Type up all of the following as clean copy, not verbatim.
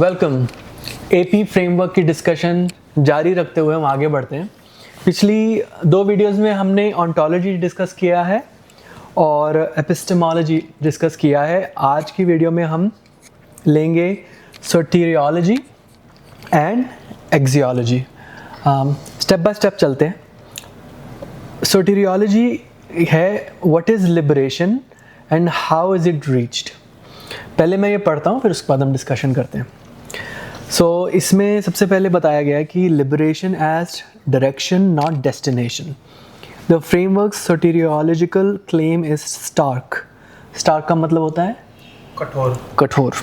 Welcome. AP framework की discussion जारी रखते हुए हम आगे बढ़ते हैं। पिछली दो वीडियोस में हमने ऑन्टोलॉजी डिस्कस किया है और एपिस्टेमोलॉजी डिस्कस किया है। आज की वीडियो में हम लेंगे soteriology and axiology. Step by step चलते हैं। सोटेरियोलॉजी है what is liberation and how is it reached. पहले मैं ये पढ़ता हूँ, फिर उसके बाद हम डिस्कशन करते हैं। इसमें सबसे पहले बताया गया है कि liberation as direction not destination. The framework soteriological claim is stark. Stark का मतलब होता है कठोर।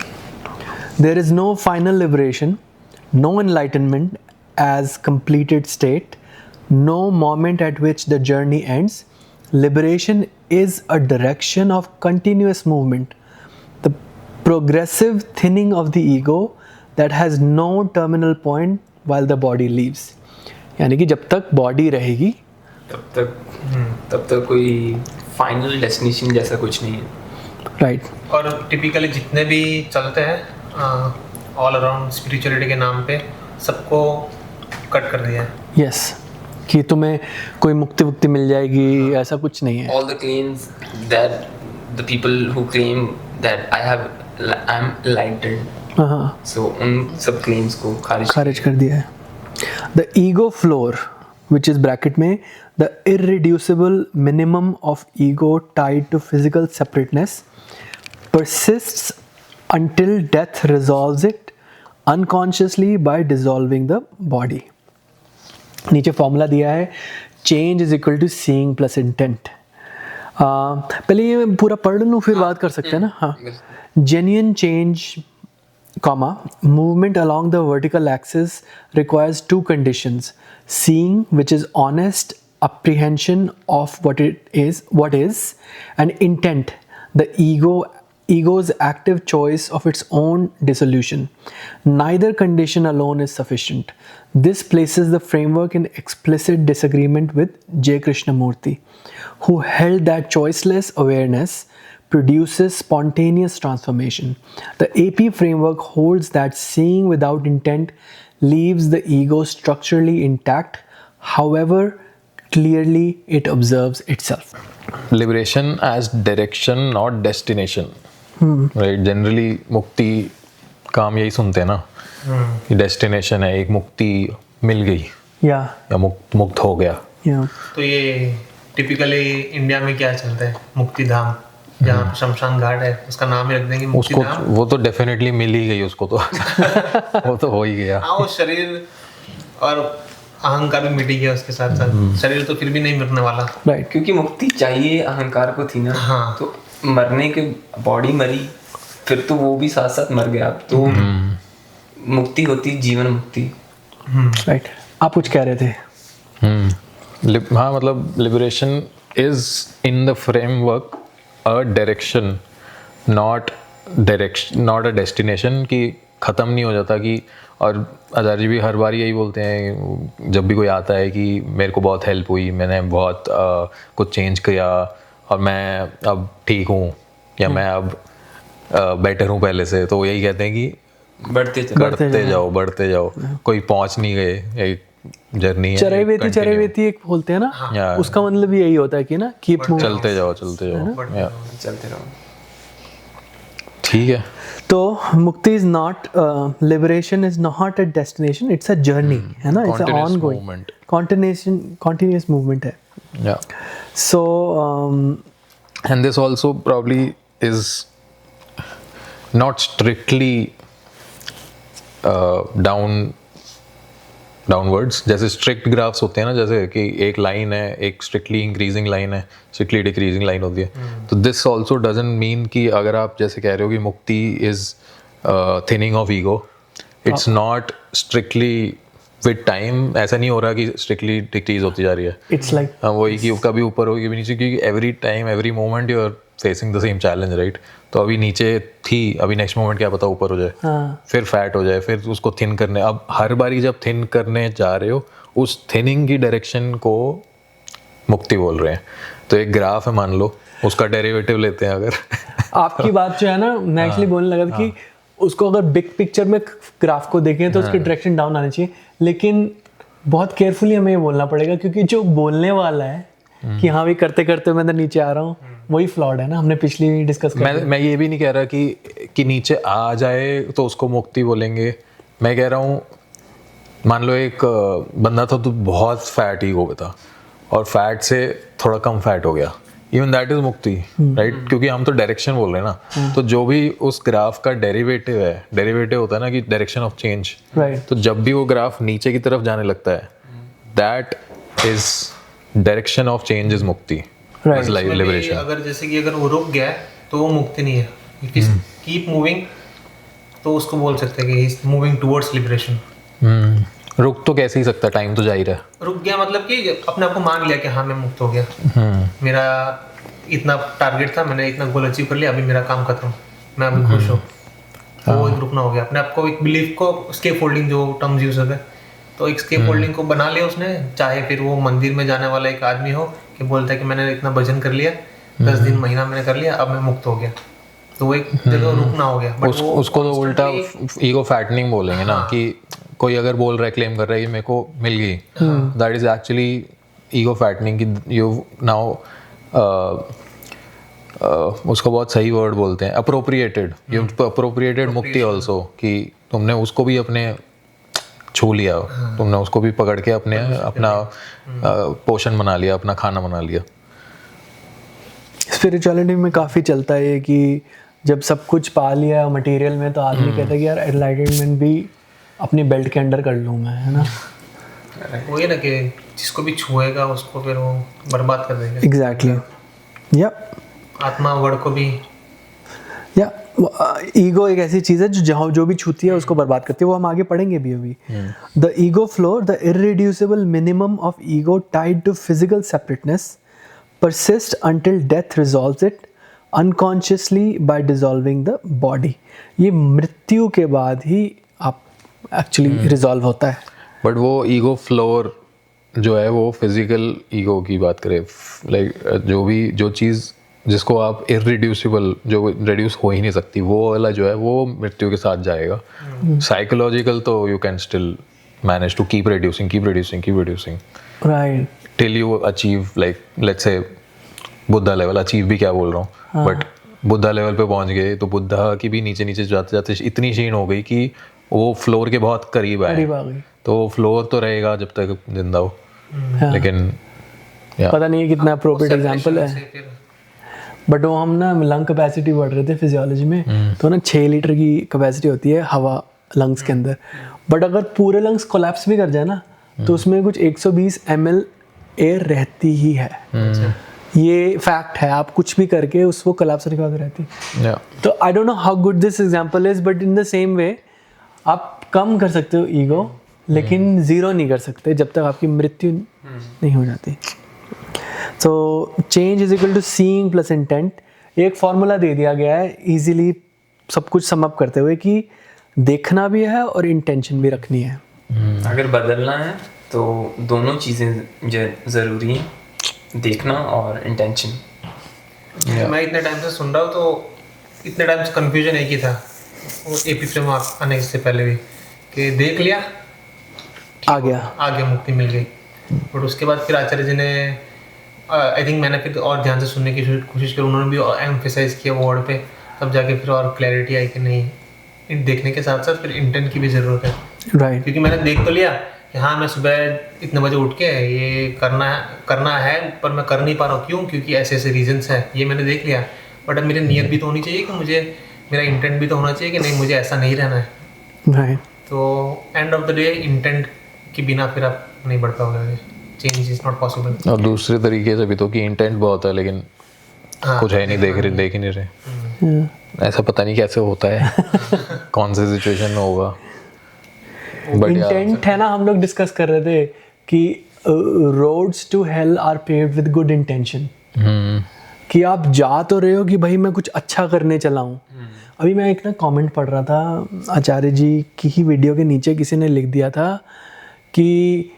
There is no final liberation, no enlightenment as completed state, no moment at which the journey ends. Liberation is a direction of continuous movement, the progressive thinning of the ego that has no terminal point while the body leaves। यानी कि जब तक body रहेगी तब तक कोई final destination जैसा कुछ नहीं है। राइट। और टिपिकली जितने भी चलते हैं ऑल अराउंड स्पिरिचुअलिटी के नाम पे सबको कट कर दिया है। यस, कि तुम्हें कोई मुक्ति मिल जाएगी, ऐसा कुछ नहीं है। All the claims that the people who claim that I'm enlightened, हाँ, so उन सब claims को खारिज कर दिया है। The ego floor which is bracket में the irreducible minimum of ego tied to physical separateness persists until death resolves it unconsciously by dissolving the body। नीचे फॉर्मूला दिया है, change is equal to seeing plus intent. पहले ये पूरा पढ़ लूँ फिर बात कर सकते हैं ना। हाँ, genuine change, movement along the vertical axis requires two conditions: seeing, which is honest apprehension of what is, and intent, the ego's active choice of its own dissolution. Neither condition alone is sufficient. This places the framework in explicit disagreement with J. Krishnamurti, who held that choiceless awareness produces spontaneous transformation. The AP framework holds that seeing without intent leaves the ego structurally intact, however clearly it observes itself. Liberation as direction, not destination. Right? Generally मुक्ति का हम यही सुनते हैं ना कि destination है, एक मुक्ति मिल गई या मुक्त हो गया। तो ये टिपिकली इंडिया में क्या चलता है, मुक्ति धाम, जहाँ पे शमशान घाट है उसका नाम ही रख देंगे मुक्ति उसको धाम। वो तो डेफिनेटली मिल ही गई उसको तो वो तो हो ही गया। हाँ, वो शरीर और अहंकार भी मिट गया उसके साथ साथ, शरीर तो फिर भी नहीं मिटने वाला। राइट, क्योंकि मुक्ति चाहिए अहंकार को थी ना। हाँ। तो मरने के बॉडी मरी, फिर तो वो भी साथ साथ मर गया। तो मुक्ति होती जीवन मुक्ति। राइट। आप कुछ कह रहे थे? हाँ, मतलब liberation is in the framework a direction, not a destination, कि ख़त्म नहीं हो जाता कि। और आचार्य जी भी हर बार यही बोलते हैं जब भी कोई आता है कि मेरे को बहुत हेल्प हुई, मैंने बहुत कुछ चेंज किया और मैं अब ठीक हूँ या मैं अब बेटर हूँ पहले से, तो यही कहते हैं कि बढ़ते जाओ। कोई पहुँच नहीं गए, एक जर्नी है, चरैवेती एक बोलते हैं ना, उसका मतलब यही होता है कि ना कीप चलते जाओ चलते रहो। ठीक है। तो मुक्ति is not, liberation is not a destination, it's a journey, है ना, it's a ongoing continuous movement है। Yeah. So and this also probably is not strictly downwards, जैसे स्ट्रिक्ट ग्राफ्स होते हैं ना, जैसे कि एक लाइन है, एक स्ट्रिक्टली इंक्रीजिंग लाइन है, स्ट्रिक्टली डिक्रीजिंग लाइन होती है। तो दिस ऑल्सो डजंट मीन कि अगर आप जैसे कह रहे हो कि मुक्ति is thinning of ego, it's not strictly with time, ऐसा नहीं हो रहा कि स्ट्रिक्टली डिक्रीज होती जा रही है। इट्स लाइक वही कि कभी ऊपर होगी, कभी नीचे, क्योंकि every time every moment you are facing the same challenge, right. तो अभी नीचे थी, अभी नेक्स्ट मोमेंट क्या पता ऊपर हो जाए, फिर फैट हो जाए, फिर उसको थिन करने। अब हर बारी जब थिन करने जा रहे हो, उस थिनिंग की डायरेक्शन को मुक्ति बोल रहे हैं। तो एक ग्राफ है मान लो, उसका डेरिवेटिव लेते हैं अगर आपकी बात जो है ना, मैं एक्चुअली बोलने लगा था कि उसको अगर बिग पिक्चर में ग्राफ को देखें तो उसकी डायरेक्शन डाउन आनी चाहिए, लेकिन बहुत केयरफुली हमें ये बोलना पड़ेगा, क्योंकि जो बोलने वाला है कि हाँ भाई करते करते मैं नीचे आ रहा हूँ, वही फ्लॉड है ना, हमने पिछली डिस्कस कर मैं ये भी नहीं कह रहा कि नीचे आ जाए तो उसको मुक्ति बोलेंगे। मैं कह रहा हूँ मान लो एक बंदा था तो बहुत फैट ईगो पे था और फैट से थोड़ा कम फैट हो गया, इवन दैट इज मुक्ति, राइट? क्योंकि हम तो डायरेक्शन बोल रहे हैं ना, तो जो भी उस ग्राफ का डेरिवेटिव है, डेरिवेटिव होता है ना कि डायरेक्शन ऑफ चेंज, तो जब भी वो ग्राफ नीचे की तरफ जाने लगता है, that is direction of change is मुक्ति, इज लाइफ लिबरेशन। अगर जैसे कि अगर वो रुक गया है तो वो मुक्ति नहीं है, कीप मूविंग, तो उसको बोल सकते हैं कि he is moving towards liberation. रुक तो कैसे ही सकता, टाइम तो जा ही रहा है। रुक गया मतलब कि अपने आप को मान लिया कि हाँ मैं मुक्त हो गया, मेरा इतना टारगेट था, मैंने इतना गोल अचीव कर लिया, अभी मेरा काम खत्म, मैं अभी खुश हूँ, वो एक रुकना हो गया। अपने आप को एक बिलीफ को, स्केप फोल्डिंग जो टर्म्स यूज होते हैं, तो एक स्केप फोल्डिंग को बना लिया उसने, चाहे फिर वो मंदिर में जाने वाला एक आदमी हो कि बोलता है कि मैंने इतना भजन कर लिया, 10 दिन महीना मैंने कर लिया, अब मैं मुक्त हो गया, तो वो एक जगह रुकना हो गया। बट उसको तो उल्टा ईगो फैटनिंग बोलेंगे ना, कि कोई अगर बोल रहा है, क्लेम कर रहा है कि मेरे को मिल गई, that is actually ego fattening, कि यू नाउ उसको बहुत सही वर्ड बोलते हैं, अप्रोप्रिएटेड, यू अप्रोप्रिएटेड मुक्ति ऑल्सो, कि तुमने उसको भी अपने छू लिया, तुमने उसको भी पकड़ के अपना पोषण बना लिया, अपना खाना बना लिया। स्पिरिचुअलिटी में काफ़ी चलता है ये कि जब सब कुछ पा लिया मटेरियल में, तो आदमी कहता है कि यार एनलाइटनमेंट भी अपनी बेल्ट के अंडर कर लूँ मैं, है ना। वो ये ना कि जिसको भी छुएगा उसको फिर वो बर्बाद कर देगा। एग्जैक्टली, या आत्मा वर्ड को भी, या ईगो एक ऐसी चीज़ है जो भी छूती है उसको बर्बाद करती है, वो हम आगे पढ़ेंगे भी अभी। The ego floor, the irreducible minimum of ego tied to physical separateness persist until death resolves it unconsciously by dissolving the body। ये मृत्यु के बाद ही आप एक्चुअली रिजॉल्व होता है। बट वो ईगो फ्लोर जो है वो फिजिकल ईगो की बात करें, लाइक जो चीज़ जिसको आप इररिड्यूसिबल, जो रिड्यूस हो ही नहीं सकती, वो वाला जो है वो मृत्यु के साथ जाएगा। साइकोलॉजिकल तो you can still manage to keep reducing right, till you achieve, like let's say Buddha level, achieve भी क्या बोल रहा हूँ, बट बुद्धा लेवल पे पहुंच गए तो बुद्धा की भी नीचे जाते जाते इतनी क्षीण हो गई कि वो फ्लोर के बहुत करीब आए, तो वो फ्लोर तो रहेगा जब तक जिंदा हो। लेकिन पता नहीं है कितना अप्रोप्रिएट एग्जांपल है, बट वो हम ना लंग कैपेसिटी बढ़ रहे थे फिजियोलॉजी में, तो ना 6 लीटर की कैपेसिटी होती है हवा लंग्स के अंदर, बट अगर पूरे लंग्स कोलैप्स भी कर जाए ना तो उसमें कुछ 120 ml एयर रहती ही है। ये फैक्ट है, आप कुछ भी करके उसको कोलैप्स होने के बाद रहती है। तो आई don't know how good this example is, but in the same way आप कम कर सकते हो ईगो, लेकिन जीरो नहीं कर सकते जब तक आपकी मृत्यु नहीं हो जाती। So change is equal to seeing plus intent. एक फॉर्मूला दे दिया गया है इजीली सब कुछ सम अप करते हुए कि देखना भी है और इंटेंशन भी रखनी है। अगर बदलना है तो दोनों चीज़ें ज़रूरी हैं, देखना और इंटेंशन। मैं इतने टाइम से सुन रहा हूँ तो इतने टाइम से कंफ्यूजन एक ही था, वो एपी फ्रेम आने से पहले भी, कि देख लिया आ गया मुक्ति मिल गई। बट उसके बाद फिर आचार्य जी ने आई थिंक मैंने फिर और ध्यान से सुनने की कोशिश की, उन्होंने भी एम्फेसाइज किया वर्ड पे, तब जाके फिर और क्लैरिटी आई कि नहीं, देखने के साथ साथ फिर इंटेंट की भी ज़रूरत है। राइट, क्योंकि मैंने देख तो लिया कि हाँ मैं सुबह इतने बजे उठ के ये करना है पर मैं कर नहीं पा रहा हूँ, क्यों? क्योंकि ऐसे ऐसे रीजंस है, ये मैंने देख लिया। बट अब मेरी नीयत भी तो होनी चाहिए कि मुझे, मेरा इंटेंट भी तो होना चाहिए कि नहीं मुझे ऐसा नहीं रहना है। राइट, तो end of the day intent के बिना फिर आप नहीं बढ़ पाओगे, चेंज इज नॉट पॉसिबल। और दूसरे तरीके से भी तो कि इंटेंट बहुत है लेकिन कुछ है नहीं, देख ही नहीं रहे। ऐसा पता नहीं कैसे होता है कौन से सिचुएशन में होगा। इंटेंट है ना, हम लोग डिस्कस कर रहे थे कि roads to hell are paved with good intention, कि आप जा तो रहे हो कि भाई मैं कुछ अच्छा करने चला हूँ। अभी मैं एक ना कमेंट पढ़ रहा था, आचार्य जी की ही वीडियो के नीचे किसी ने लिख दिया था कि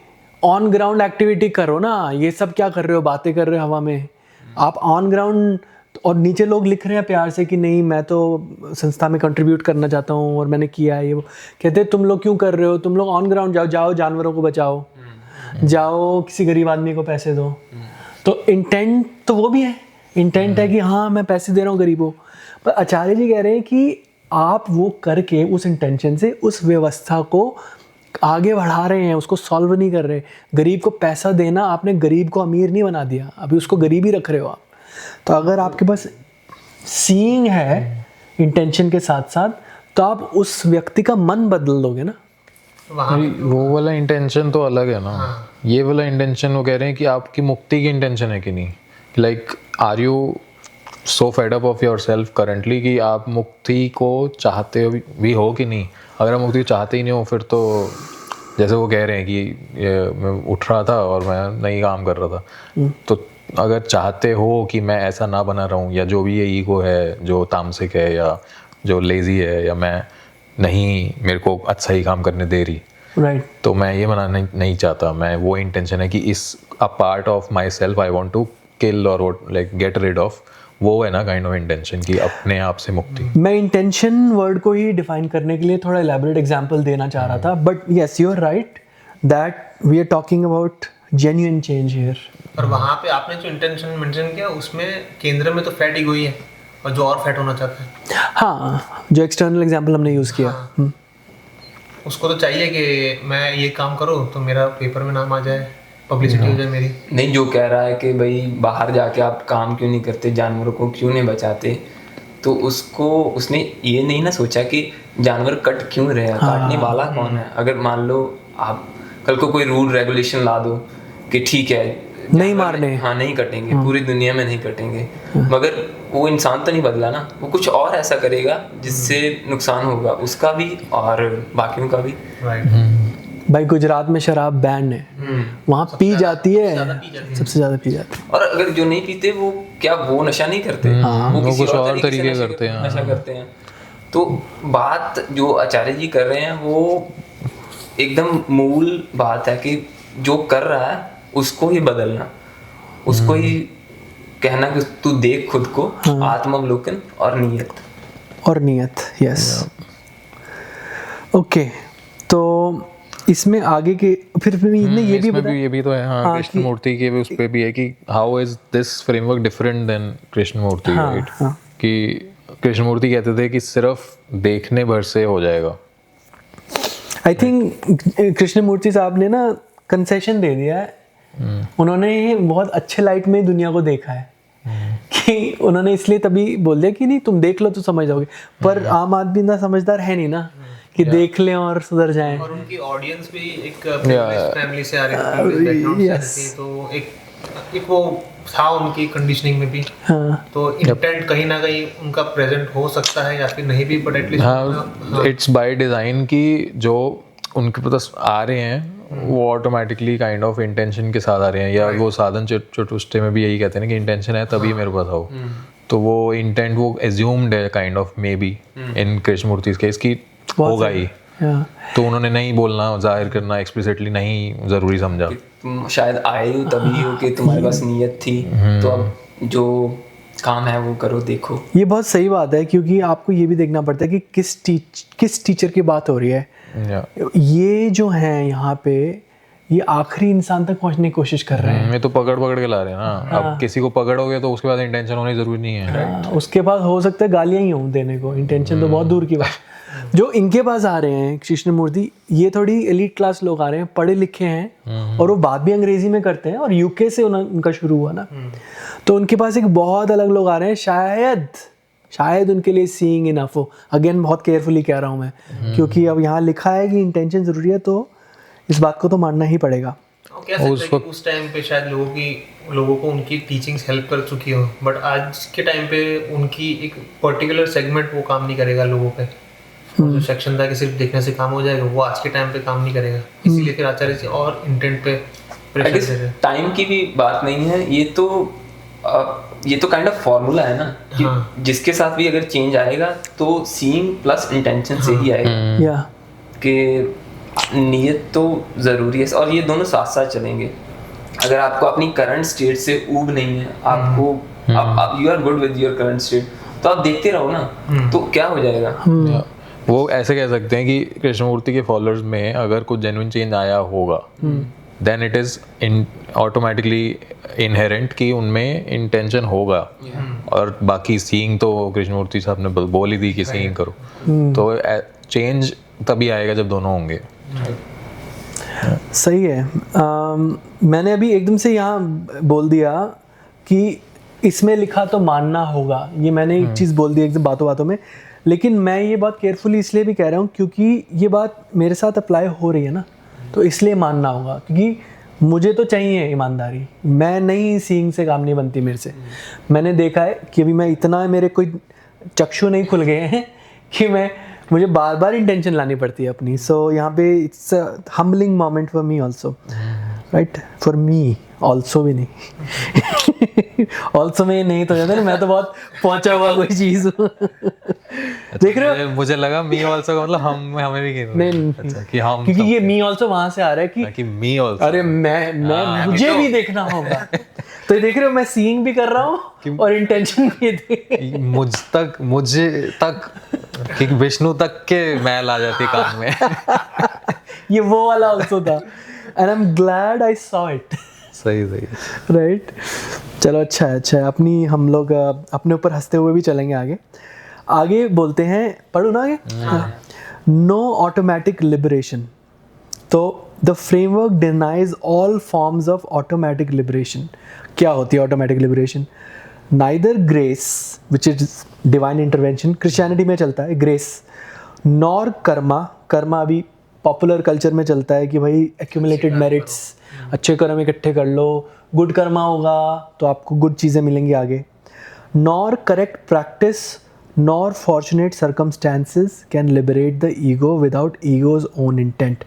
ऑन ग्राउंड एक्टिविटी करो ना, ये सब क्या कर रहे हो, बातें कर रहे हो हवा में। आप ऑन ग्राउंड और नीचे लोग लिख रहे हैं प्यार से कि नहीं मैं तो संस्था में कंट्रीब्यूट करना चाहता हूँ और मैंने किया है ये वो, कहते हैं तुम लोग क्यों कर रहे हो, तुम लोग ऑन ग्राउंड जाओ जानवरों को बचाओ, जाओ किसी गरीब आदमी को पैसे दो। तो इंटेंट तो वो भी है, इंटेंट है कि हाँ मैं पैसे दे रहा हूँ गरीबों, पर आचार्य जी कह रहे हैं कि आप वो करके उस इंटेंशन से उस व्यवस्था को आगे बढ़ा रहे हैं, उसको सॉल्व नहीं कर रहे। गरीब को पैसा देना, आपने गरीब को अमीर नहीं बना दिया, अभी उसको गरीब ही रख रहे हो आप। तो अगर आपके पास सीइंग है इंटेंशन के साथ साथ, तो आप उस व्यक्ति का मन बदल दोगे ना। वो वाला इंटेंशन तो अलग है ना। ये वाला इंटेंशन वो कह रहे हैं कि आपकी मुक्ति की इंटेंशन है कि नहीं, like are you so fed up of your self currently कि आप मुक्ति को चाहते भी हो कि नहीं। अगर आप मुक्ति चाहते ही नहीं हो फिर तो जैसे वो कह रहे हैं कि मैं उठ रहा था और मैं नहीं काम कर रहा था, तो अगर चाहते हो कि मैं ऐसा ना बना रहूं, या जो भी ये ईगो है जो तामसिक है या जो लेजी है या मैं नहीं मेरे को अच्छा ही काम करने दे रही, राइट, तो मैं ये बनाना नहीं चाहता। मैं वो इंटेंशन है कि is a part of my self I want to kill और what like get rid of, वो है ना काइंड ऑफ इंटेंशन कि अपने आप से मुक्ति। मैं इंटेंशन वर्ड को ही डिफाइन करने के लिए थोड़ा एलैबोरेट एग्जांपल देना चाह रहा था, but yes you are right that we are talking about genuine change here. और वहाँ पे आपने जो इंटेंशन मेंशन किया उसमें केंद्र में तो फैट ईगो ही है और जो और फैट होना चाहता है। हाँ, जो एक्सटर्नल एग्जांपल हमने यूज़ किया। हाँ। उसको तो चाहिए कि मैं ये काम करूँ तो मेरा पेपर में नाम आ जाए, पब्लिसिटी हो जाए मेरी। नहीं, जो कह रहा है कि भाई बाहर जाके आप काम क्यों नहीं करते, जानवरों को क्यों नहीं बचाते, तो उसको उसने ये नहीं ना सोचा कि जानवर कट क्यों रहे हैं, काटने वाला कौन है। अगर मान लो आप कल को कोई रूल रेगुलेशन ला दो कि ठीक है नहीं मारने, हाँ नहीं कटेंगे, पूरी दुनिया में नहीं कटेंगे, मगर वो इंसान तो नहीं बदला ना, वो कुछ और ऐसा करेगा जिससे नुकसान होगा उसका भी और बाकियों का भी। भाई गुजरात में शराब बैन है, वहाँ पी जाती है, सबसे ज़्यादा पी जाती है। और अगर जो नहीं पीते वो क्या वो नशा नहीं करते, वो किसी कुछ और तरीके तरीके से करते हैं, नशा करते हैं। तो बात जो आचार्य जी कर रहे हैं वो एकदम मूल बात है कि जो कर रहा है उसको ही बदलना, उसको ही कहना कि तू देख खुद को, आत्मावलोकन और नियत। Yes, okay. तो इसमें आगे के फिर ने ये भी बताया, ये भी तो है हाँ, कृष्ण मूर्ति के भी उस पे भी है कि how is this framework different than Krishnamurti, right? कि कृष्ण मूर्ति कहते थे कि सिर्फ देखने भर से हो जाएगा। आई थिंक कृष्ण मूर्ति साहब ने ना कंसेशन दे दिया है। उन्होंने बहुत अच्छे लाइट में दुनिया को देखा है कि उन्होंने इसलिए तभी बोल दिया कि नहीं तुम देख लो तो समझ जाओगे, पर आम आदमी ना समझदार है नहीं ना कि देख लें और सुधर जाएं। और उनकी ऑडियंस भी एक फैमिली से आ रही थी, तो एक वो था उनकी कंडीशनिंग में भी। तो इंटेंट कहीं ना कहीं उनका प्रेजेंट हो सकता है या फिर नहीं भी, but at least it's by design की जो उनके पास आ रहे हैं वो ऑटोमेटिकली काइंड ऑफ इंटेंशन के साथ आ रहे हैं, या वो साधन चतुष्टय में भी यही कहते हैं ना कि इंटेंशन है तभी मेरे पास आओ। तो वो इंटेंट वो एज्यूम्ड है kind of maybe in Krishnamurti case की होगा ही, तो उन्होंने नहीं बोलना जाहिर करना एक्सप्लिसिटली नहीं जरूरी समझा। तुम शायद आए हो तभी हो कि तुम्हारे पास नियत थी, तो अब जो काम है वो करो, देखो। ये बहुत सही बात है, क्योंकि आपको ये भी देखना पड़ता है कि किस टीचर की बात हो रही है। ये जो है यहाँ पे ये आखिरी इंसान तक पहुँचने की कोशिश कर रहे हैं। ये तो पकड़ के ला रहे हैं ना। अब किसी को पकड़ोगे तो उसके बाद इंटेंशन होनी जरूरी नहीं है। उसके पास हो सकता है गालियाँ ही हों देने को, इंटेंशन तो बहुत दूर की बात। जो इनके पास आ रहे हैं कृष्ण मूर्ति, ये थोड़ी एलीट क्लास लोग आ रहे हैं, पढ़े लिखे हैं, और वो बात भी अंग्रेजी में करते हैं, और यूके से उनका शुरू हुआ ना, तो उनके पास एक बहुत अलग लोग आ रहे हैं। शायद उनके लिए सीइंग इनफ हो। अगेन बहुत केयरफुली कह रहा हूँ मैं, क्योंकि अब यहाँ लिखा है कि इंटेंशन जरूरी है, तो इस बात को तो मानना ही पड़ेगा। उस टाइम पे शायद लोगों को उनकी टीचिंग्स हेल्प कर चुकी हो, बट आज के टाइम पे उनकी एक पर्टिकुलर सेगमेंट वो काम नहीं करेगा लोगों पे। जो सेक्शन था कि सिर्फ देखने से काम हो जाएगा, वो आज के टाइम पे काम नहीं करेगा। इसीलिए फिर आचार्य जी और इंटेंट पे प्रेशर दे रहे हैं। टाइम की भी बात नहीं है, ये तो काइंड ऑफ फॉर्मूला है ना कि जिसके साथ भी अगर चेंज आएगा तो सीइंग प्लस इंटेंशन से ही आएगा। कि नियत तो ज़रूरी है, और ये दोनों साथ साथ चलेंगे। अगर आपको अपनी करंट स्टेट से ऊब नहीं है, आपको अब you are good with your current state, तो आप देखते रहो ना, तो क्या हो जाएगा। Yeah. वो ऐसे कह सकते हैं कि कृष्णमूर्ति के फॉलोअर्स में अगर कुछ जेन्युइन चेंज आया होगा, then it is automatically inherent कि उनमें इंटेंशन होगा। और बाकी सीइंग तो कृष्णमूर्ति साहब ने बोल ही दी कि सीइंग करो, तो चेंज तभी आएगा जब दोनों होंगे। सही है। मैंने अभी एकदम से यहाँ बोल दिया कि इसमें लिखा तो मानना होगा, ये मैंने एक चीज़ बोल दी एकदम बातों बातों में, लेकिन मैं ये बात केयरफुली इसलिए भी कह रहा हूँ क्योंकि ये बात मेरे साथ अप्लाई हो रही है ना, तो इसलिए मानना होगा, क्योंकि मुझे तो चाहिए ईमानदारी। मैं नहीं, सीइंग से काम नहीं बनती मेरे से। मैंने देखा है कि अभी मैं इतना, मेरे कोई चक्षु नहीं खुल गए हैं कि मुझे बार बार इंटेंशन लानी पड़ती है अपनी। सो यहाँ पे it's a humbling moment for me also, right, for me also भी नहीं ऑल्सो में नहीं तो जाता ना, मैं तो बहुत पहुंचा हुआ कोई चीज़ हूँ। देख रहे हो, मुझे लगा मी ऑल्सो का मतलब हमें भी नहीं, अच्छा, कि हम, क्योंकि ये मी ऑल्सो वहां से आ रहा है कि मी ऑल्सो, अरे मैं मुझे भी देखना होगा। तो ये देख रहे हो, मैं सीइंग भी कर रहा हूँ और इंटेंशन भी मुझे तक कि विष्णु तक के मैल आ जाती कान में ये वो वाला ऑल्सो था, and I am glad I saw it. सही राइट, चलो अच्छा है। अपनी हम लोग अपने ऊपर हंसते हुए भी चलेंगे आगे बोलते हैं, पढ़ो ना आगे। नो ऑटोमेटिक लिबरेशन, तो the framework denies all forms of automatic liberation. क्या होती है automatic liberation? Neither grace which is divine intervention, Christianity में चलता है ग्रेस, नॉर कर्मा अभी पॉपुलर कल्चर में चलता है कि भाई एक्यूमुलेटेड मेरिट्स, अच्छे कर्म इकट्ठे कर लो, गुड कर्मा होगा तो आपको गुड चीज़ें मिलेंगी आगे। Nor correct practice nor fortunate circumstances can liberate the ego without ego's own intent.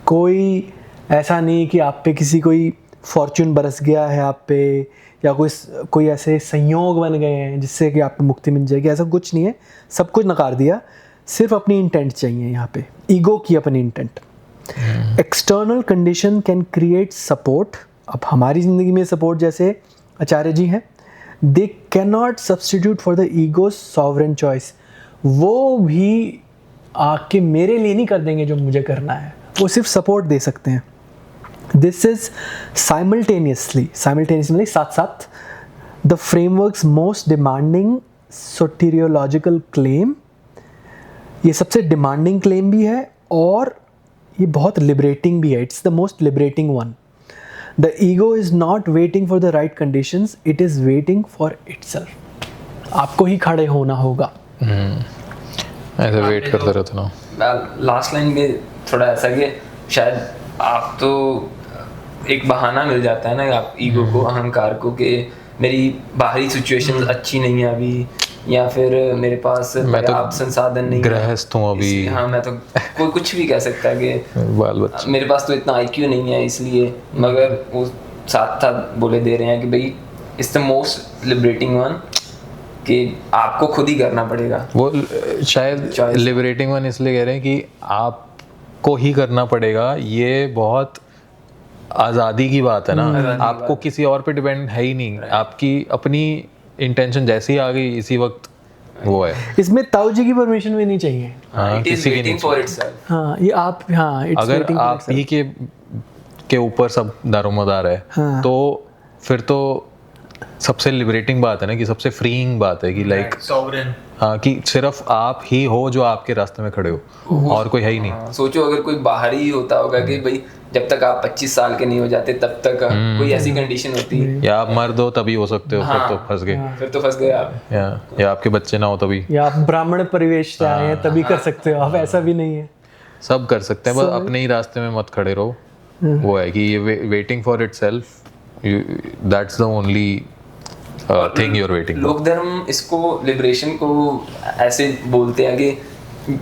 कोई ऐसा नहीं कि आप पे कोई फॉर्चून बरस गया है आप पे, या कोई ऐसे संयोग बन गए हैं जिससे कि आपको मुक्ति मिल जाएगी, ऐसा कुछ नहीं है। सब कुछ नकार दिया, सिर्फ अपनी इंटेंट चाहिए यहाँ पे, ईगो की अपनी intent. External condition can create support. अब हमारी ज़िंदगी में सपोर्ट जैसे आचार्य जी हैं, they can not substitute for the ego sovereign choice. वो भी आके मेरे लिए नहीं कर देंगे जो मुझे करना है, वो सिर्फ सपोर्ट दे सकते हैं। दिस इज साइमल्टेनियसली साथ साथ the frameworks most demanding soteriological claim. ये सबसे डिमांडिंग क्लेम भी है और ये बहुत लिबरेटिंग भी है। It's the most liberating one. The ego is not waiting for the right conditions, it is waiting for itself. आपको ही खड़े होना होगा। ऐसे वेट करते रहते ना। लास्ट लाइन में थोड़ा ऐसा कि शायद आप तो एक बहाना मिल जाता है ना आप ईगो को, अहंकार को, कि मेरी बाहरी सिचुएशन अच्छी नहीं है अभी, या फिर मेरे पास पर्याप्त संसाधन नहीं है, गृहस्थ हूँ अभी। हाँ, मैं तो कोई कुछ भी कह सकता है कि बाल बच्चे, मेरे पास तो इतना आईक्यू नहीं है इसलिए, मगर वो साथ साथ बोले दे रहे हैं कि भाई it's the most liberating one, कि आपको खुद ही करना पड़ेगा। वो शायद लिबरेटिंग वन इसलिए कह रहे हैं कि आपको ही करना पड़ेगा। ये बहुत आज़ादी की बात है ना, आपको किसी और पे डिपेंड है ही नहीं। आपकी अपनी इंटेंशन जैसी आ गई इसी वक्त वो है। इसमें ताऊ जी की परमिशन भी नहीं चाहिए। हाँ, किसी की नहीं फॉर इटसेल्फ। हाँ, ये आप, हाँ, अगर आप ही के ऊपर सब दारोमदार है, हाँ, तो फिर तो सबसे लिबरेटिंग बात है ना, कि सबसे फ्रीइंग बात है कि लाइक सॉवरेन। हाँ, कि सिर्फ आप ही हो जो आपके रास्ते में खड़े हो और कोई है ही नहीं। सोचो अगर कोई बाहरी ही होता होगा कि भाई जब तक आप 25 साल के नहीं हो जाते तब तक कोई ऐसी कंडीशन होती है, या आप मर्द हो तभी हो सकते हो, फिर तो फंस गए, फिर तो फंस गए आप। या आपके बच्चे ना हो तभी, या आप ब्राह्मण परिवेश से आए हैं तभी कर सकते हो आप, ऐसा भी नहीं है। सब कर सकते हैं, बस अपने ही रास्ते में मत खड़े रहो। वो है कि ये waiting for itself, that's the only thing you are waiting. लोक धर्म इसको लिबरेशन को ऐसे बोलते हैं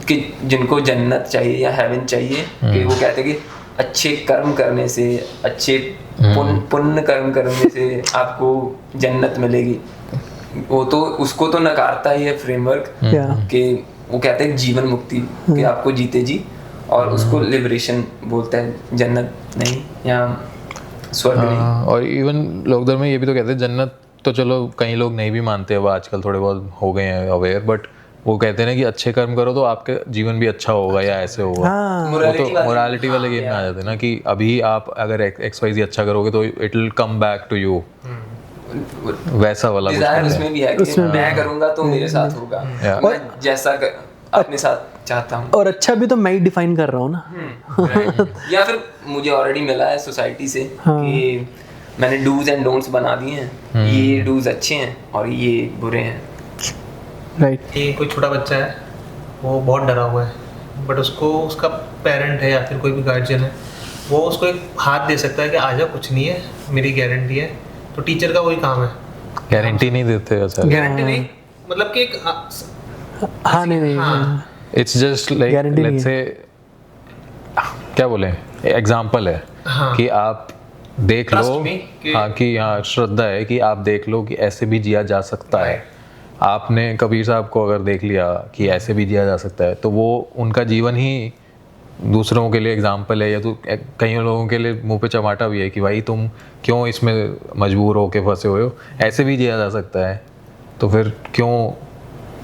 कि जिनको जन्नत चाहिए या हेवन चाहिए, कि वो कहते हैं कि अच्छे कर्म करने से, अच्छे पुण्य कर्म करने से आपको जन्नत मिलेगी। वो तो उसको तो नकारता ही है फ्रेमवर्क, कि वो कहते हैं जीवन मुक्ति, कि आपको जीते जी, और उसको लिबरेशन बोलता है, जन्नत नहीं या स्वर्ग नहीं। और इवन लोक धर्म में ये भी तो कहते हैं जन्नत तो चलो कई लोग नहीं भी मानते, अब आजकल थोड़े बहुत हो गए हैं अवेयर, बट वो कहते हैं ना कि अच्छे कर्म करो तो आपके जीवन भी अच्छा होगा या ऐसे होगा। हाँ वो तो मोरालिटी वाले गेम में आ जाते हैं ना कि अभी आप अगर XYZ अच्छा करोगे तो it will come back to you, वैसा वाला कुछ डिजायर है। उसमें भी है कि मैं करूंगा तो मेरे साथ होगा, मैं जैसा अपने साथ चाहता हूँ। और अच्छा भी तो मैं ही डिफाइन कर रहा हूँ ना। या फिर मुझे ऑलरेडी मिला है सोसाइटी से कि मैंने डूज एंड डोंट्स बना दिए हैं, ये डूज अच्छे हैं और ये बुरे हैं। राइट। ये कोई छोटा बच्चा है, वो बहुत डरा हुआ है, बट उसको उसका पेरेंट है या फिर कोई भी गार्जियन है, वो उसको एक हाथ दे सकता है कि आजा कुछ नहीं है, मेरी गारंटी है। तो टीचर का वही काम है। गारंटी नहीं देते ऐसा, गारंटी नहीं, मतलब कि एक हाँ नहीं हाँ, इट्स जस्ट लाइक Guarantee नहीं लेट्स से क्या बोले, एग्जांपल है हाँ। कि आप देख Trust लो me कि- हाँ कि हाँ श्रद्धा है कि आप देख लो कि ऐसे भी जिया जा सकता है। आपने कबीर साहब को अगर देख लिया कि ऐसे भी जिया जा सकता है, तो वो उनका जीवन ही दूसरों के लिए एग्जाम्पल है, या तो कई लोगों के लिए मुंह पे चमाटा भी है कि भाई तुम क्यों इसमें मजबूर हो के फंसे हुए हो, ऐसे भी जिया जा सकता है। तो फिर क्यों,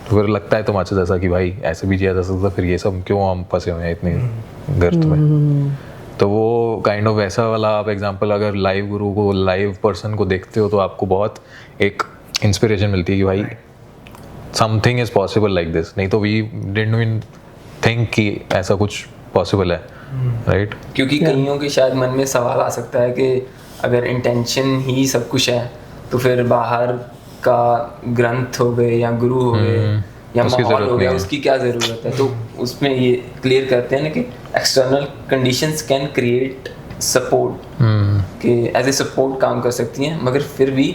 तो फिर लगता है तुम्हारे जैसा कि भाई ऐसे भी जिया जा सकता है, फिर ये सब क्यों हम फंसे हुए हैं इतनी गर्त में। तो वो काइंड ऑफ वैसा वाला आप एग्जांपल अगर लाइव गुरु को, लाइव पर्सन को देखते हो तो आपको बहुत एक इंस्पिरेशन मिलती है कि भाई something is possible like this. नहीं तो वी डिडंट इवन थिंक कि ऐसा कुछ पॉसिबल है, राइट? क्योंकि कईयों के शायद मन में सवाल आ सकता है कि अगर इंटेंशन ही सब कुछ है तो फिर बाहर का ग्रंथ हो गए या गुरु हो गए या उसकी माहौल जरूरत हो गया, नहीं है। उसकी क्या ज़रूरत है। तो उसमें ये क्लियर करते हैं ना कि external conditions can create support, कि एज ए सपोर्ट काम कर सकती हैं, मगर फिर भी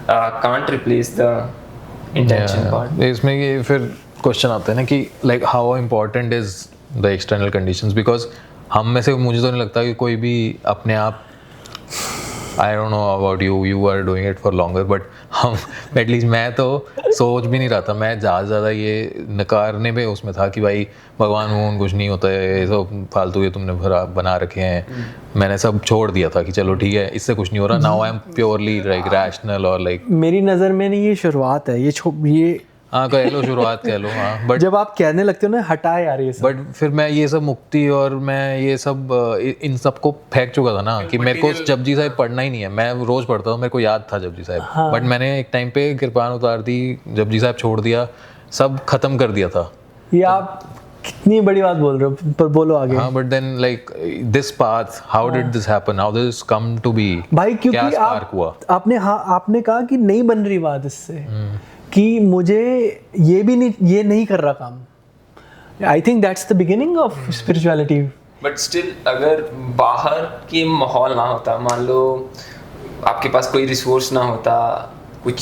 can't replace the intention part. इसमें ये फिर क्वेश्चन आता है ना कि like how important is the external conditions, because हम में से मुझे तो नहीं लगता कि कोई भी अपने आप, I don't know about you, you are doing it for longer, but हम एटलीस्ट मैं तो सोच भी नहीं रहा था। मैं ज़्यादा ये नकारने पे उसमें था कि भाई भगवान भगवान कुछ नहीं होता है, ये सब फालतू ये तुमने बना रखे हैं। मैंने सब छोड़ दिया था कि चलो ठीक है, इससे कुछ नहीं हो रहा। Now I am purely like rational और लाइक, मेरी नज़र में नहीं, ये शुरुआत है, ये हाँ कह लो शुरुआत कह लो, हाँ। बट जब आप कहने लगते हो ना हटाए यार ये सब, बट फिर मैं ये सब मुक्ति और मैं ये सब इन सब को फेंक चुका था ना कि मेरे को जपजी साहिब पढ़ना ही नहीं है। मैं रोज पढ़ता था, मेरे को याद था जपजी साहिब, बट मैंने एक टाइम पे कृपान उतार दी, जपजी साहिब छोड़ दिया, सब खत्म कर दिया था। ये आप कितनी बड़ी बात बोल रहे हो, पर बोलो आगे। हाँ, but then like this path, how did this happen, how this come to be, भाई क्योंकि क्या स्पार्क हुआ? आपने कहा कि नहीं बन रही बात इससे, कि मुझे ये नहीं कर रहा काम। I think that's the beginning of spirituality. But still अगर बाहर के माहौल ना होता, मान लो आपके पास कोई रिसोर्स ना होता कुछ,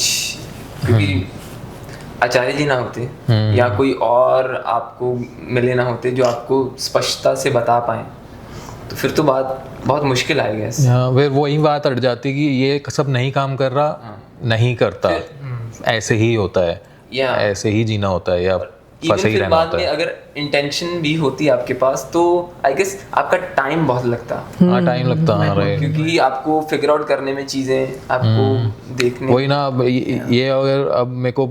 क्योंकि आचार्य जी ना होते या कोई और आपको मिले ना होते जो आपको स्पष्टता से बता पाए, तो फिर तो बात बहुत मुश्किल आएगी। हाँ, फिर वही बात अट जाती कि ये सब नहीं काम कर रहा, नहीं करता, ऐसे ही होता है, ऐसे ही जीना होता है, या फंसे ही रहना बाद होता में है। अगर इंटेंशन भी होती आपके पास तो आई गेस आपका टाइम बहुत लगता, हाँ टाइम लगता, हाँ राइट। क्योंकि आपको फिगर आउट करने में चीजें आपको देखने। वही ना, अब ये अगर अब मेरे को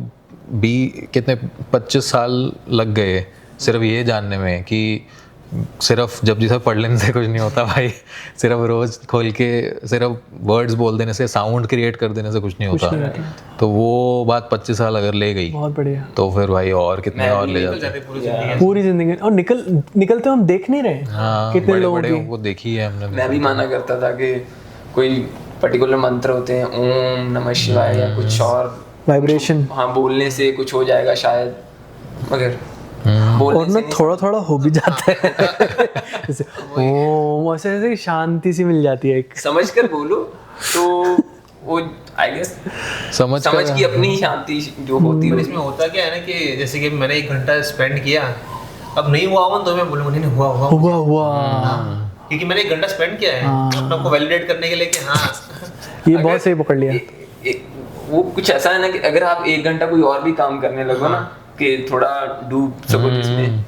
कितने 25 साल लग गए सिर्फ ये जानने में कि सिर्फ जपजी साहब पढ़ लेने से कुछ नहीं होता भाई, सिर्फ रोज खोल के सिर्फ वर्ड्स बोल देने से, साउंड क्रिएट कर देने से कुछ नहीं होता। तो वो बात 25 साल अगर ले गई बहुत बढ़िया, तो फिर भाई और कितने और ले जाते। पूरी जिंदगी। और निकलते हम देख नहीं रहे हाँ, कितने बड़े लोगों बड़े की। को देखी है हमने। मैं भी माना करता था कि कोई पर्टिकुलर मंत्र होते हैं, ओम नमः शिवाय या कुछ और वाइब्रेशन, हाँ बोलने से कुछ हो जाएगा शायद, मगर और ना थोड़ा थोड़ा हो भी जाता है जैसे ओम, ऐसे शांति सी मिल जाती है एक। समझ कर बोलो तो वो आई गेस समझ की अपनी ही शांति जो होती है। इसमें होता क्या है ना कि जैसे कि मैंने 1 घंटा स्पेंड किया, अब नहीं हुआ होगा तो मैं बोलूँगा नहीं हुआ, क्योंकि मैंने 1 घंटा स्पेंड किया है अपने को वैलिडेट करने के लिए कि हाँ ये बहुत सही पकड़ लिया। वो कुछ ऐसा है ना कि अगर आप 1 घंटा कोई और भी काम करने लगो ना कि थोड़ा डूब सको जिसमें,